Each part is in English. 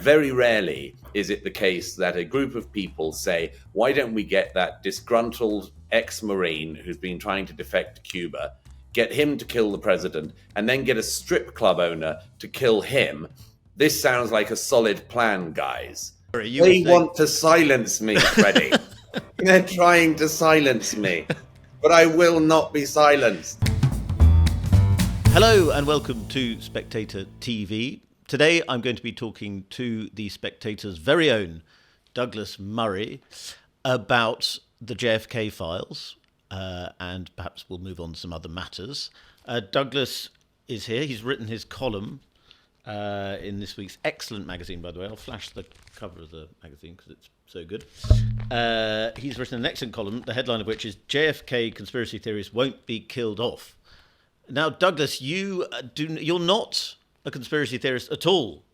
very rarely is it the case that a group of people say, why don't we get that disgruntled ex-Marine who's been trying to defect to Cuba, get him to kill the president, and then get a strip club owner to kill him? This sounds like a solid plan, guys. They want to silence me, Freddy. They're trying to silence me, but I will not be silenced. Hello and welcome to Spectator TV. Today I'm going to be talking to the Spectator's very own Douglas Murray about the JFK Files, and perhaps we'll move on to some other matters. Douglas is here. He's written his column in this week's excellent magazine, by the way. I'll flash the cover of the magazine because it's so good. He's written an excellent column, the headline of which is JFK Conspiracy Theories Won't Be Killed Off. Now, Douglas, you're not a conspiracy theorist at all,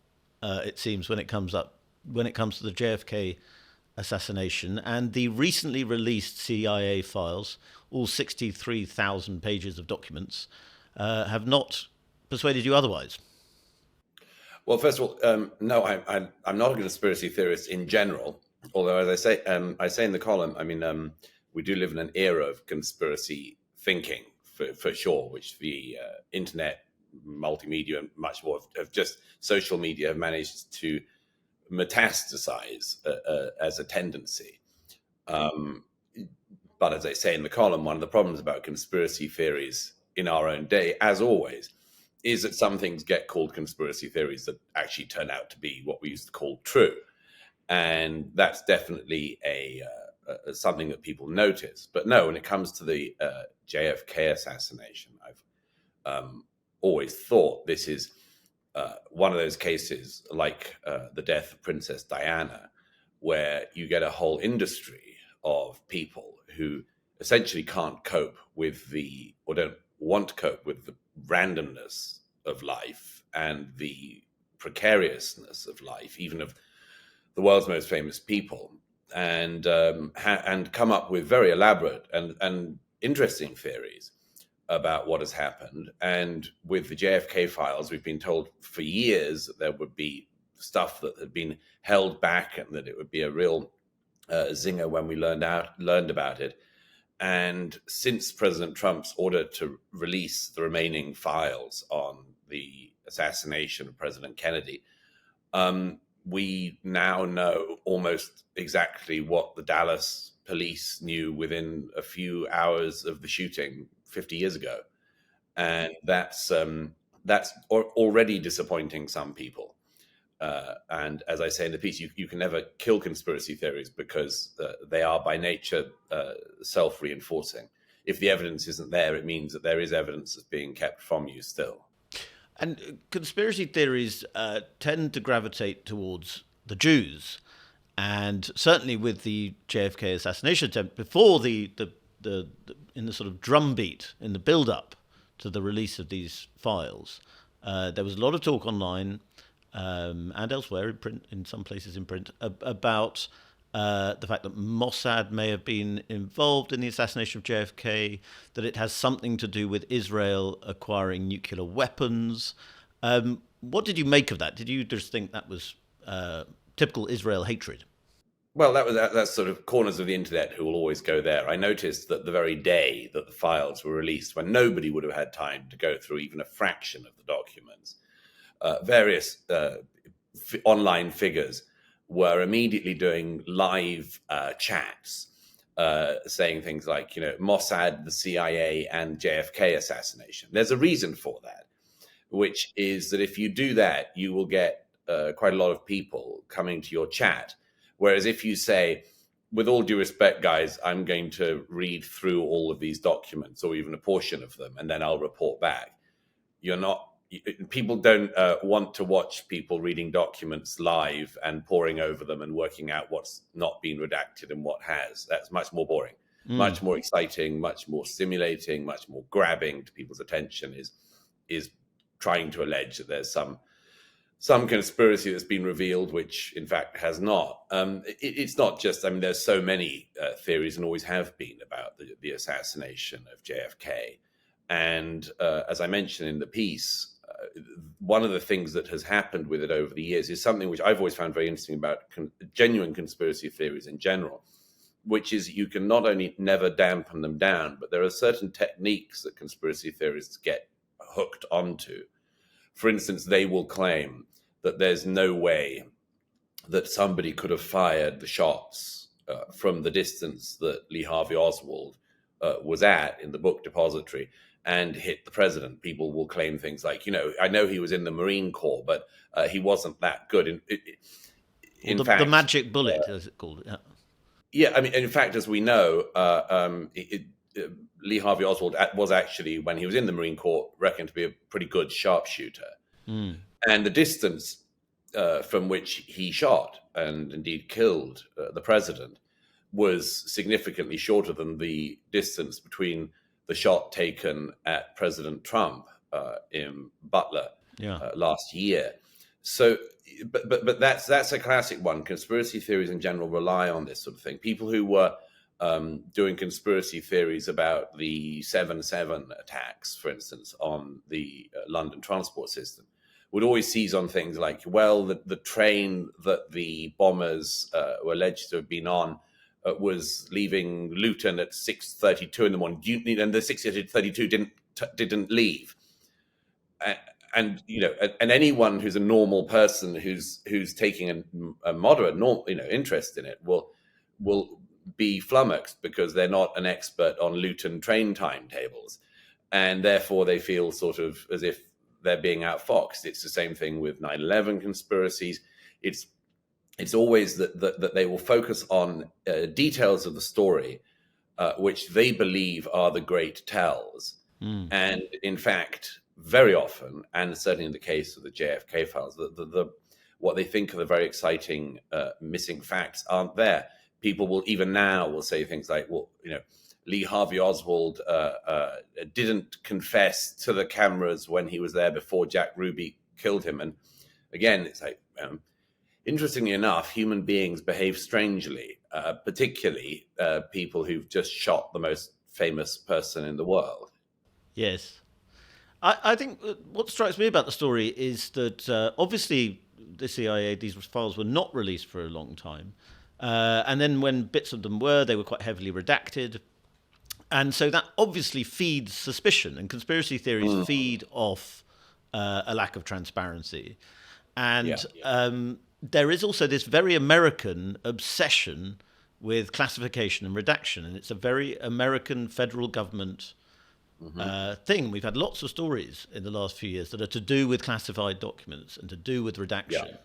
it seems, when it comes to the JFK assassination and the recently released CIA files, all 63,000 pages of documents, have not persuaded you otherwise. Well, first of all, no, I'm not a conspiracy theorist in general. Although, as I say in the column, I mean, we do live in an era of conspiracy thinking, for sure, which the internet, multimedia, and much more of just social media have managed to metastasize as a tendency. But as I say in the column, one of the problems about conspiracy theories in our own day, as always, is that some things get called conspiracy theories that actually turn out to be what we used to call true. And that's definitely something that people notice. But no, when it comes to the JFK assassination, I've always thought this is one of those cases like the death of Princess Diana, where you get a whole industry of people who essentially can't cope with or don't want to cope with the randomness of life and the precariousness of life, even of the world's most famous people, and come up with very elaborate and interesting theories about what has happened. And with the JFK files, we've been told for years that there would be stuff that had been held back and that it would be a real zinger when we learned about it. And since President Trump's order to release the remaining files on the assassination of President Kennedy, we now know almost exactly what the Dallas police knew within a few hours of the shooting 50 years ago. And that's already disappointing some people. And as I say in the piece, you can never kill conspiracy theories because they are by nature self-reinforcing. If the evidence isn't there, it means that there is evidence that's being kept from you still. And conspiracy theories tend to gravitate towards the Jews, and certainly with the JFK assassination attempt, before in the sort of drumbeat in the build-up to the release of these files, there was a lot of talk online and elsewhere in print, in some places in print, about the fact that Mossad may have been involved in the assassination of JFK, that it has something to do with Israel acquiring nuclear weapons. What did you make of that? Did you just think that was typical Israel hatred? Well, that's sort of corners of the internet who will always go there. I noticed that the very day that the files were released, when nobody would have had time to go through even a fraction of the documents, various online figures were immediately doing live chats, saying things like, Mossad, the CIA, and JFK assassination. There's a reason for that, which is that if you do that, you will get quite a lot of people coming to your chat. Whereas if you say, with all due respect, guys, I'm going to read through all of these documents or even a portion of them, and then I'll report back. People don't want to watch people reading documents live and poring over them and working out what's not been redacted and what has. That's much more boring, much more exciting, much more stimulating, much more grabbing to people's attention is trying to allege that there's some conspiracy that's been revealed, which in fact has not. It's not just, there's so many theories and always have been about the assassination of JFK. And as I mentioned in the piece, one of the things that has happened with it over the years is something which I've always found very interesting about genuine conspiracy theories in general, which is you can not only never dampen them down, but there are certain techniques that conspiracy theorists get hooked onto. For instance, they will claim that there's no way that somebody could have fired the shots from the distance that Lee Harvey Oswald was at in the book depository and hit the president. People will claim things like, I know he was in the Marine Corps, but he wasn't that good. In fact, the magic bullet, as it's called. Yeah. Yeah, I mean, in fact, as we know, Lee Harvey Oswald was actually, when he was in the Marine Corps, reckoned to be a pretty good sharpshooter. Mm. And the distance from which he shot and indeed killed the president was significantly shorter than the distance between the shot taken at President Trump in Butler last year. So, but that's a classic one. Conspiracy theories in general rely on this sort of thing. People who were doing conspiracy theories about the 7/7 attacks, for instance, on the London transport system, would always seize on things like, well, the train that the bombers were alleged to have been on was leaving Luton at 6:32 in the morning, and the 6:32 didn't leave. And anyone who's a normal person who's taking a moderate interest in it will be flummoxed because they're not an expert on Luton train timetables, and therefore they feel sort of as if they're being outfoxed. It's the same thing with 9/11 conspiracies. It's always that they will focus on details of the story which they believe are the great tells, and in fact, very often, and certainly in the case of the JFK files, what they think are the very exciting missing facts aren't there. People will even now say things like, well, Lee Harvey Oswald didn't confess to the cameras when he was there before Jack Ruby killed him. And again, it's like, interestingly enough, human beings behave strangely, particularly people who've just shot the most famous person in the world. Yes. I think what strikes me about the story is that obviously the CIA, these files were not released for a long time. And then when bits of them were, they were quite heavily redacted. And so that obviously feeds suspicion, and conspiracy theories feed off a lack of transparency. And there is also this very American obsession with classification and redaction. And it's a very American federal government thing. We've had lots of stories in the last few years that are to do with classified documents and to do with redaction.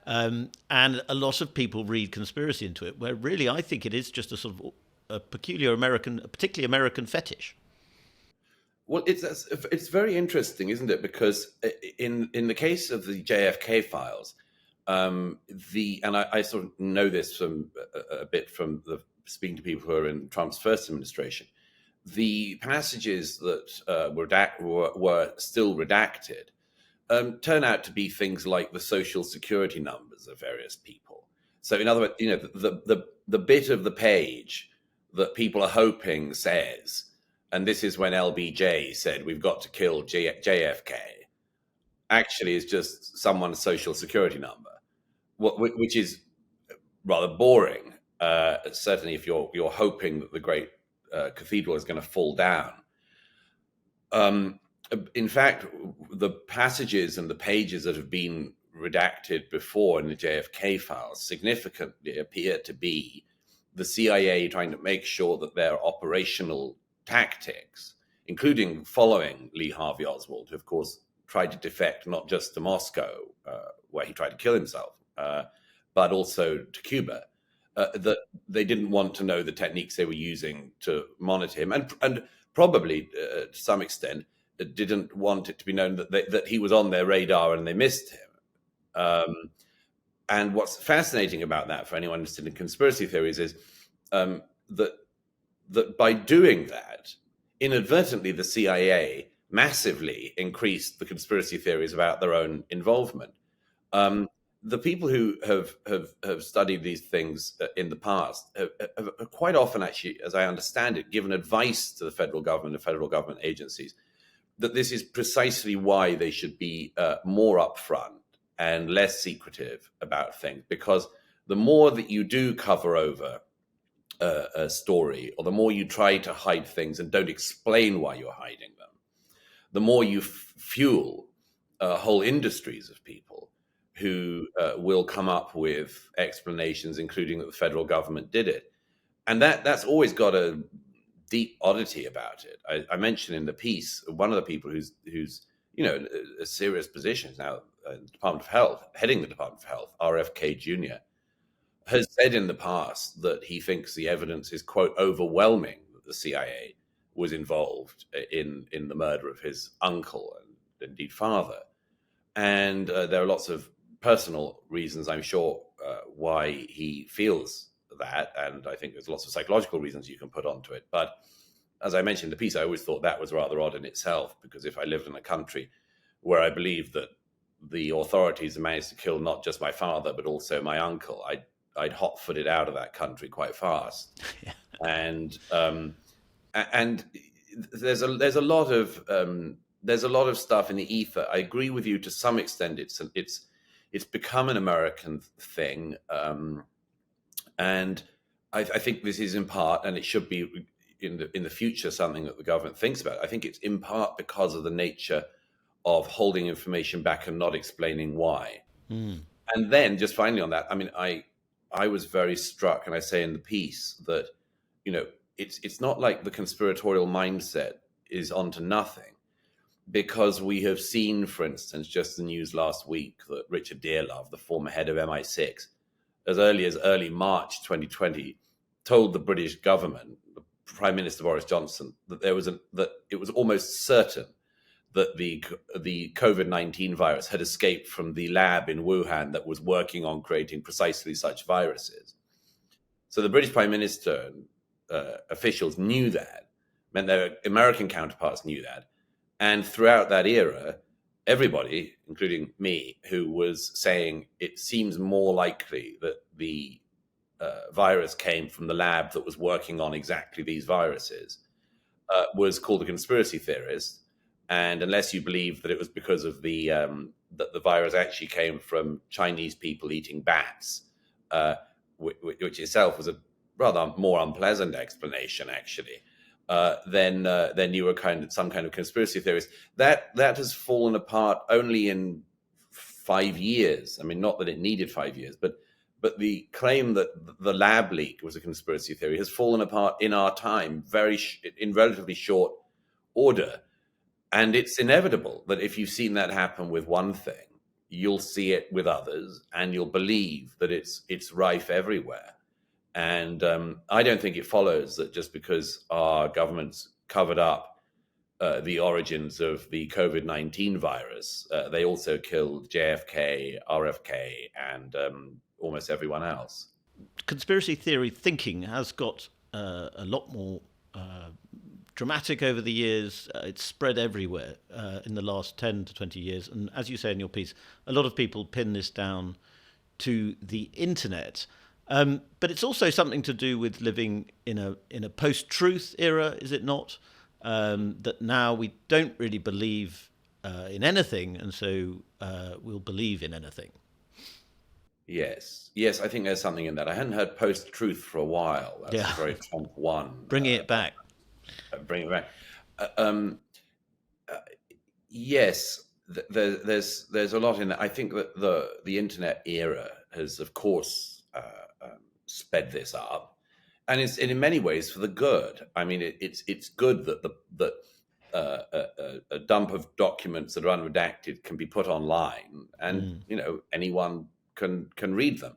And a lot of people read conspiracy into it, where really I think it is just a sort of a particularly American fetish. Well, it's very interesting, isn't it? Because in the case of the JFK files, and I sort of know this from a bit from speaking to people who are in Trump's first administration. The passages that were still redacted turn out to be things like the social security numbers of various people. So, in other words, the bit of the page that people are hoping says, and this is when LBJ said we've got to kill JFK, actually is just someone's social security number, which is rather boring. Certainly, if you're hoping that the great cathedral is going to fall down. In fact, the passages and the pages that have been redacted before in the JFK files significantly appear to be the CIA trying to make sure that their operational tactics, including following Lee Harvey Oswald, who of course tried to defect not just to Moscow, where he tried to kill himself, but also to Cuba, that they didn't want to know the techniques they were using to monitor him, and probably to some extent didn't want it to be known that he was on their radar and they missed him. And what's fascinating about that, for anyone interested in conspiracy theories, is that by doing that, inadvertently the CIA massively increased the conspiracy theories about their own involvement. The people who have studied these things in the past have quite often, actually, as I understand it, given advice to the federal government and federal government agencies that this is precisely why they should be more upfront and less secretive about things, because the more that you do cover over a story, or the more you try to hide things and don't explain why you're hiding them, the more you fuel whole industries of people who will come up with explanations, including that the federal government did it. And that's always got a deep oddity about it. I mentioned in the piece, one of the people who's a serious position now in the Department of Health, heading the Department of Health, RFK Jr., has said in the past that he thinks the evidence is, quote, overwhelming that the CIA was involved in the murder of his uncle and indeed father. And there are lots of personal reasons, I'm sure, why he feels that. And I think there's lots of psychological reasons you can put onto it. But as I mentioned in the piece, I always thought that was rather odd in itself, because if I lived in a country where I believed that the authorities managed to kill not just my father, but also my uncle, I'd hot-footed out of that country quite fast. Yeah. And there's a lot of stuff in the ether. I agree with you to some extent. It's become an American thing, and I think this is in part, and it should be in the future, something that the government thinks about. I think it's in part because of the nature of holding information back and not explaining why. And then, just finally on that, I mean, I was very struck, and I say in the piece that, it's not like the conspiratorial mindset is onto nothing, because we have seen, for instance, just the news last week that Richard Dearlove, the former head of MI6, as early as early March 2020, told the British government, the Prime Minister Boris Johnson, that it was almost certain that the COVID-19 virus had escaped from the lab in Wuhan that was working on creating precisely such viruses. So the British Prime Minister officials knew that, meant their American counterparts knew that. And throughout that era, everybody, including me, who was saying it seems more likely that the virus came from the lab that was working on exactly these viruses, was called a conspiracy theorist. And unless you believe that it was because of that the virus actually came from Chinese people eating bats, which itself was a rather more unpleasant explanation, actually, then you were some kind of conspiracy theorist. That has fallen apart only in 5 years. I mean, not that it needed 5 years, but the claim that the lab leak was a conspiracy theory has fallen apart in our time, in relatively short order. And it's inevitable that if you've seen that happen with one thing, you'll see it with others, and you'll believe that it's rife everywhere. And I don't think it follows that just because our governments covered up the origins of the COVID-19 virus, they also killed JFK, RFK, and almost everyone else. Conspiracy theory thinking has got a lot more dramatic over the years. It's spread everywhere in the last 10 to 20 years. And as you say in your piece, a lot of people pin this down to the internet. But it's also something to do with living in a post-truth era, is it not? That now we don't really believe in anything, and so we'll believe in anything. Yes, I think there's something in that. I hadn't heard post-truth for a while. That's a very Trump one. Bringing it back. Bring it back. Yes, there's a lot in that. I think that the internet era has, of course, sped this up, and it's in many ways for the good. I mean, it's good that a dump of documents that are unredacted can be put online, and anyone can read them.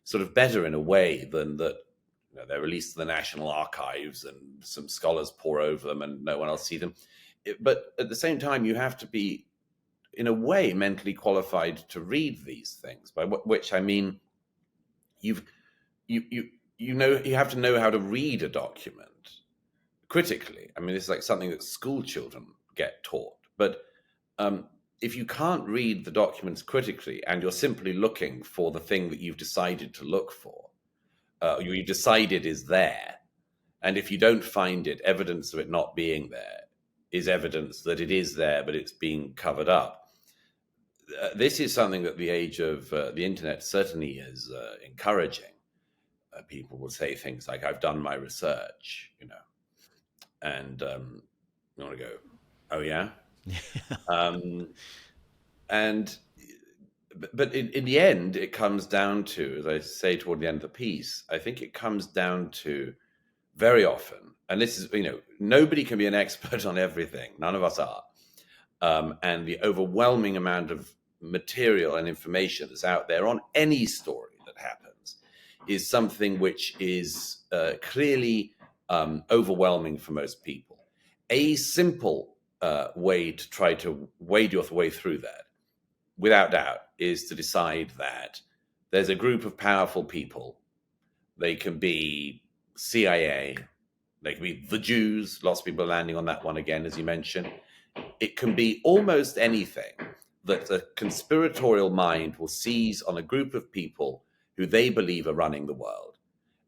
Sort of better in a way than that. They're released to the National Archives and some scholars pore over them and no one else see them. But at the same time, you have to be, in a way, mentally qualified to read these things. By which I mean, you have to know how to read a document critically. I mean, it's like something that school children get taught. But if you can't read the documents critically and you're simply looking for the thing that you've decided to look for, you decided is there, and if you don't find it, evidence of it not being there, is evidence that it is there, but it's being covered up. This is something that the age of the internet certainly is encouraging. People will say things like, "I've done my research," and you want to go, "Oh yeah," and but in the end, it comes down to, as I say toward the end of the piece, I think it comes down to very often, and this is, nobody can be an expert on everything. None of us are. And the overwhelming amount of material and information that's out there on any story that happens is something which is clearly overwhelming for most people. A simple way to try to wade your way through that, without doubt, is to decide that there's a group of powerful people. They can be CIA, they can be the Jews. Lots of people are landing on that one again, as you mentioned. It can be almost anything that a conspiratorial mind will seize on a group of people who they believe are running the world.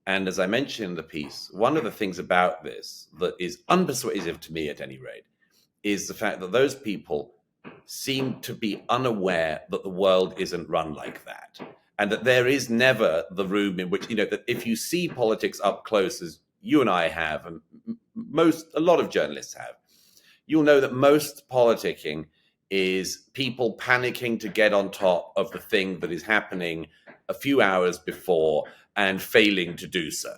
And as I mentioned in the piece, one of the things about this that is unpersuasive to me, at any rate, is the fact that those people seem to be unaware that the world isn't run like that. And that there is never the room in which, that if you see politics up close, as you and I have, and a lot of journalists have, you'll know that most politicking is people panicking to get on top of the thing that is happening a few hours before and failing to do so.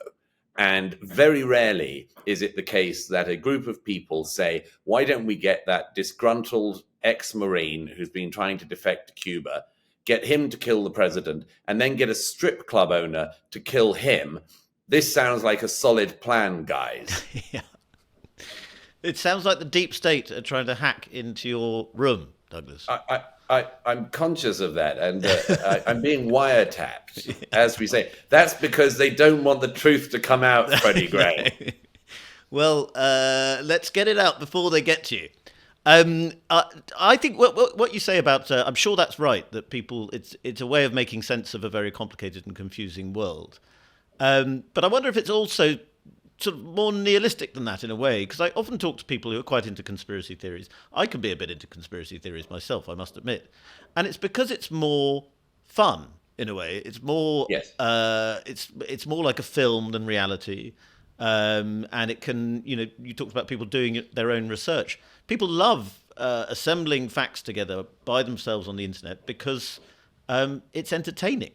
And very rarely is it the case that a group of people say, why don't we get that disgruntled ex-Marine who's been trying to defect to Cuba, get him to kill the president, and then get a strip club owner to kill him? This sounds like a solid plan, guys. Yeah. It sounds like the deep state are trying to hack into your room, Douglas. I'm conscious of that, and I'm being wiretapped, as we say. That's because they don't want the truth to come out, Freddy Gray. Well, let's get it out before they get to you. I think what you say about, I'm sure that's right, that people, it's a way of making sense of a very complicated and confusing world. But I wonder if it's also sort of more nihilistic than that in a way, because I often talk to people who are quite into conspiracy theories. I can be a bit into conspiracy theories myself, I must admit. And it's because it's more fun in a way. It's more, yes. It's more like a film than reality. And it can, you talked about people doing their own research. People love assembling facts together by themselves on the internet because it's entertaining.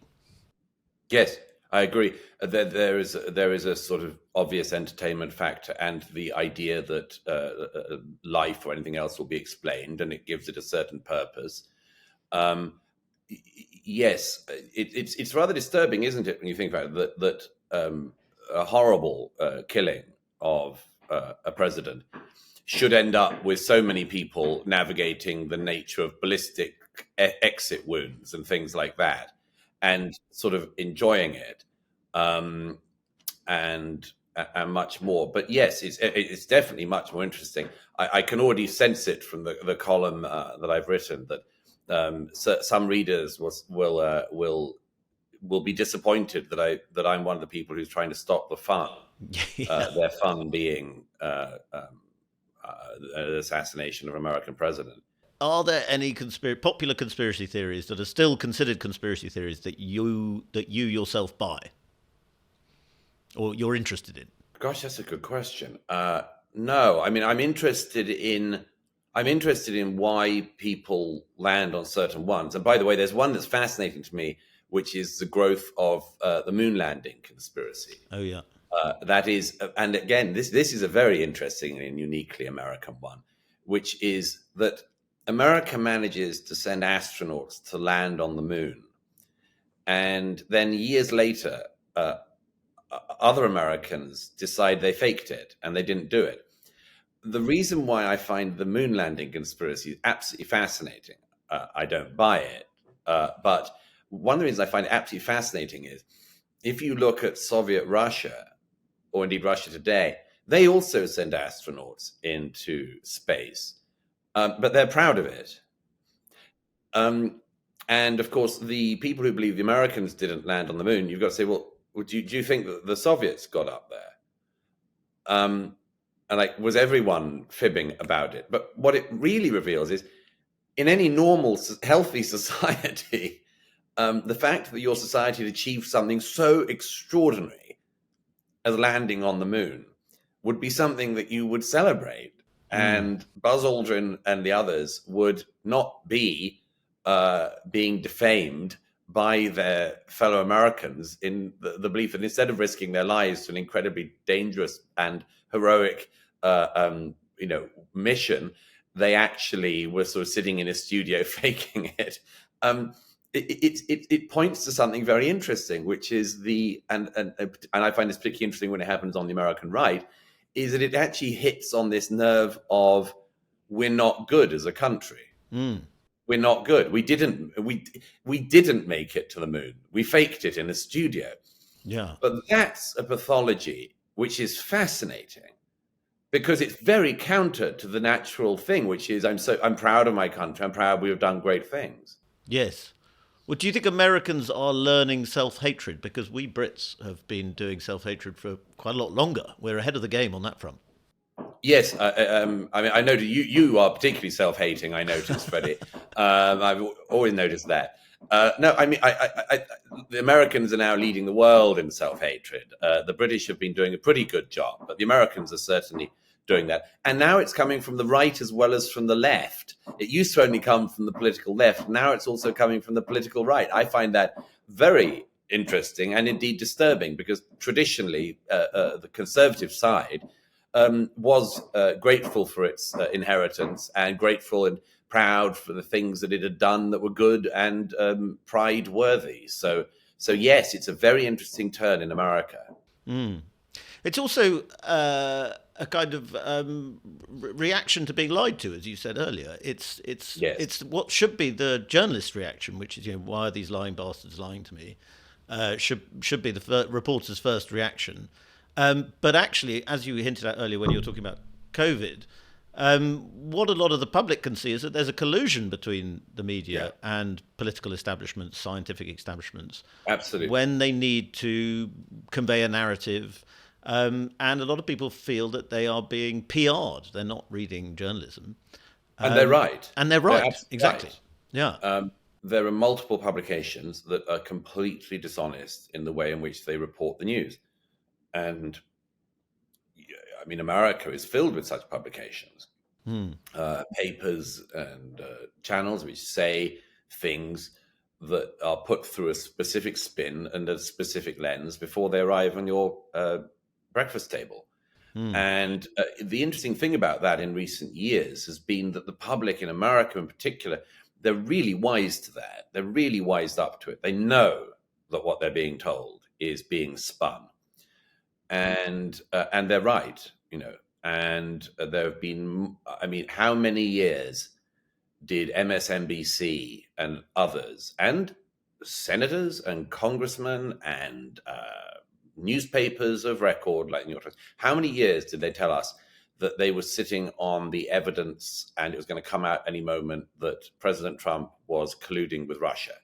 Yes, I agree. There is a sort of obvious entertainment factor, and the idea that life or anything else will be explained, and it gives it a certain purpose. Yes, it's rather disturbing, isn't it, when you think about it, that a horrible killing of a president should end up with so many people navigating the nature of ballistic exit wounds and things like that, and sort of enjoying it, and much more. But yes, it's definitely much more interesting. I can already sense it from the column that I've written that some readers will be disappointed that I'm one of the people who's trying to stop the fun. Yeah. Their fun being the assassination of an American president. Are there any popular conspiracy theories that are still considered conspiracy theories that you yourself buy or you're interested in? Gosh, that's a good question. No, I mean, I'm interested in why people land on certain ones. And by the way, there's one that's fascinating to me, which is the growth of the moon landing conspiracy. Oh yeah. That is, and again, this is a very interesting and uniquely American one, which is that America manages to send astronauts to land on the moon. And then years later, other Americans decide they faked it and they didn't do it. The reason why I find the moon landing conspiracy absolutely fascinating, I don't buy it, but one of the reasons I find it absolutely fascinating is if you look at Soviet Russia, or indeed Russia today, they also send astronauts into space. But they're proud of it. And of course, the people who believe the Americans didn't land on the moon, you've got to say, well, do you think that the Soviets got up there? And like, was everyone fibbing about it? But what it really reveals is, in any normal, healthy society, the fact that your society had achieved something so extraordinary as landing on the moon would be something that you would celebrate. And Buzz Aldrin and the others would not be being defamed by their fellow Americans in the belief that instead of risking their lives to an incredibly dangerous and heroic mission, they actually were sort of sitting in a studio faking it. It points to something very interesting, which is and I find this particularly interesting when it happens on the American right, is that it actually hits on this nerve of, we're not good as a country. We're not good. We didn't make it to the moon. We faked it in a studio. Yeah. But that's a pathology which is fascinating, because it's very counter to the natural thing, which is, I'm proud of my country. I'm proud we have done great things. Yes. Well, do you think Americans are learning self-hatred? Because we Brits have been doing self-hatred for quite a lot longer. We're ahead of the game on that front. Yes, I mean, I noticed you are particularly self-hating. I noticed, Freddie. I've always noticed that. No, I mean, the Americans are now leading the world in self-hatred. The British have been doing a pretty good job, but the Americans are certainly doing that. And now it's coming from the right as well as from the left. It used to only come from the political left. Now it's also coming from the political right. I find that very interesting and indeed disturbing, because traditionally the conservative side was grateful for its inheritance, and grateful and proud for the things that it had done that were good and pride worthy. So yes, it's a very interesting turn in America. It's also a kind of reaction to being lied to, as you said earlier. It's what should be the journalist reaction, which is, why are these lying bastards lying to me? Should be the reporter's first reaction. But actually, as you hinted at earlier when you were talking about COVID, what a lot of the public can see is that there's a collusion between the media and political establishments, scientific establishments. Absolutely. When they need to convey a narrative. And a lot of people feel that they are being PR'd. They're not reading journalism. And they're right. And they're right. They're exactly. Right. Yeah. There are multiple publications that are completely dishonest in the way in which they report the news. And I mean, America is filled with such publications, papers and channels which say things that are put through a specific spin and a specific lens before they arrive on your breakfast table. And the interesting thing about that in recent years has been that the public in America in particular, they're really wise to that. They're really wised up to it. They know that what they're being told is being spun. And they're right, and there have been, I mean, how many years did MSNBC and others and senators and congressmen and newspapers of record like New York Times, how many years did they tell us that they were sitting on the evidence and it was going to come out any moment that President Trump was colluding with Russia,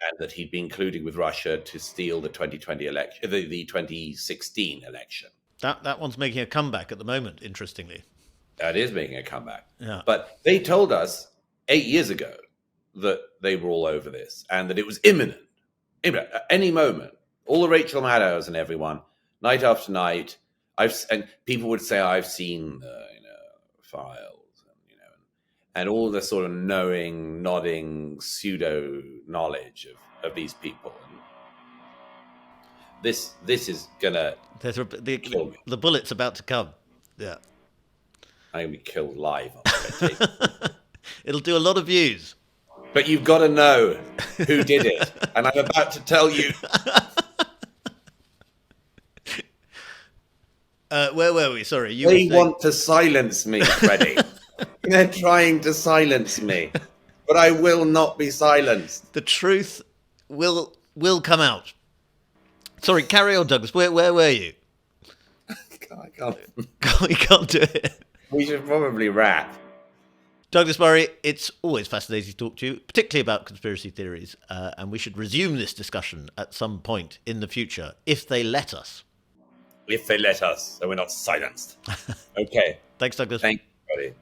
and that he'd been colluding with Russia to steal the 2020 election, the 2016 election? That one's making a comeback at the moment, interestingly. That is making a comeback. Yeah. But they told us 8 years ago that they were all over this and that it was imminent. At any moment. All the Rachel Maddows and everyone, night after night, and people would say, I've seen the files, and all the sort of knowing, nodding, pseudo knowledge of these people. And this is gonna the bullet's about to come. Yeah, I'm gonna be killed live on Spectator. It'll do a lot of views. But you've got to know who did it, and I'm about to tell you. Where were we? Sorry, They want to silence me, Freddie. They're trying to silence me, but I will not be silenced. The truth will come out. Sorry, carry on, Douglas. Where were you? I can't. We can't do it. We should probably wrap. Douglas Murray, it's always fascinating to talk to you, particularly about conspiracy theories, and we should resume this discussion at some point in the future, if they let us. if they let us, so we're not silenced. Okay. Thanks, Douglas. Thank you, buddy.